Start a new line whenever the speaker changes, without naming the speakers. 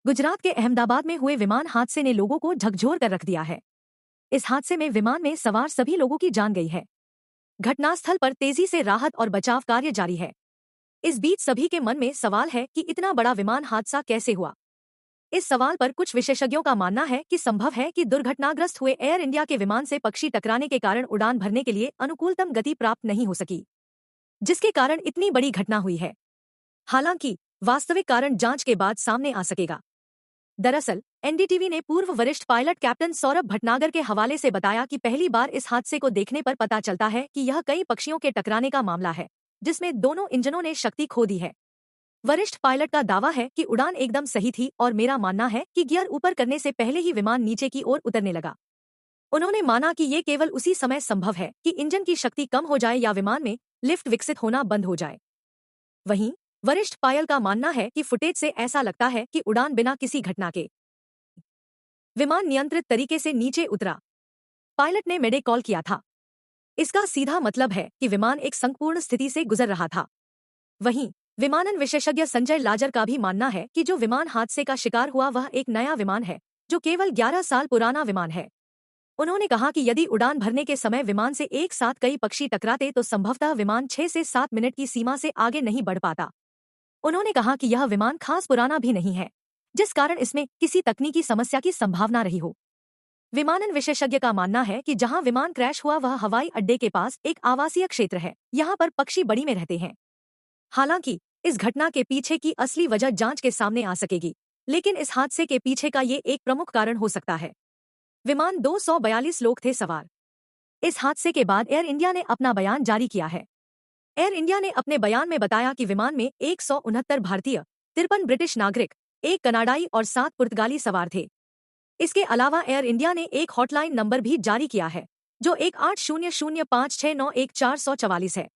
गुजरात के अहमदाबाद में हुए विमान हादसे ने लोगों को झकझोर कर रख दिया है। इस हादसे में विमान में सवार सभी लोगों की जान गई है। घटनास्थल पर तेजी से राहत और बचाव कार्य जारी है। इस बीच सभी के मन में सवाल है कि इतना बड़ा विमान हादसा कैसे हुआ। इस सवाल पर कुछ विशेषज्ञों का मानना है कि संभव है कि दुर्घटनाग्रस्त हुए एयर इंडिया के विमान से पक्षी टकराने के कारण उड़ान भरने के लिए अनुकूलतम गति प्राप्त नहीं हो सकी, जिसके कारण इतनी बड़ी घटना हुई है। हालांकि वास्तविक कारण जांच के बाद सामने आ सकेगा। दरअसल एनडीटीवी ने पूर्व वरिष्ठ पायलट कैप्टन सौरभ भटनागर के हवाले से बताया कि पहली बार इस हादसे को देखने पर पता चलता है कि यह कई पक्षियों के टकराने का मामला है, जिसमें दोनों इंजनों ने शक्ति खो दी है। वरिष्ठ पायलट का दावा है कि उड़ान एकदम सही थी और मेरा मानना है कि गियर ऊपर करने से पहले ही विमान नीचे की ओर उतरने लगा। उन्होंने माना कि ये केवल उसी समय संभव है कि इंजन की शक्ति कम हो जाए या विमान में लिफ्ट विकसित होना बंद हो जाए। वहीं वरिष्ठ पायल का मानना है कि फुटेज से ऐसा लगता है कि उड़ान बिना किसी घटना के विमान नियंत्रित तरीके से नीचे उतरा। पायलट ने मेडे कॉल किया था। इसका सीधा मतलब है कि विमान एक संपूर्ण स्थिति से गुजर रहा था। वहीं विमानन विशेषज्ञ संजय लाजर का भी मानना है कि जो विमान हादसे का शिकार हुआ वह एक नया विमान है, जो केवल 11 साल पुराना विमान है। उन्होंने कहा कि यदि उड़ान भरने के समय विमान से एक साथ कई पक्षी टकराते तो संभवतः विमान 6 से 7 मिनट की सीमा से आगे नहीं बढ़ पाता। उन्होंने कहा कि यह विमान खास पुराना भी नहीं है, जिस कारण इसमें किसी तकनीकी समस्या की संभावना रही हो। विमानन विशेषज्ञ का मानना है कि जहां विमान क्रैश हुआ वह हवाई अड्डे के पास एक आवासीय क्षेत्र है, यहां पर पक्षी बड़ी में रहते हैं। हालांकि इस घटना के पीछे की असली वजह जांच के सामने आ सकेगी, लेकिन इस हादसे के पीछे का ये एक प्रमुख कारण हो सकता है। विमान 242 लोग थे सवार। इस हादसे के बाद एयर इंडिया ने अपना बयान जारी किया है। एयर इंडिया ने अपने बयान में बताया कि विमान में 169 भारतीय, 53 ब्रिटिश नागरिक, 1 कनाडाई और 7 पुर्तगाली सवार थे। इसके अलावा एयर इंडिया ने एक हॉटलाइन नंबर भी जारी किया है, जो 1800569144 है।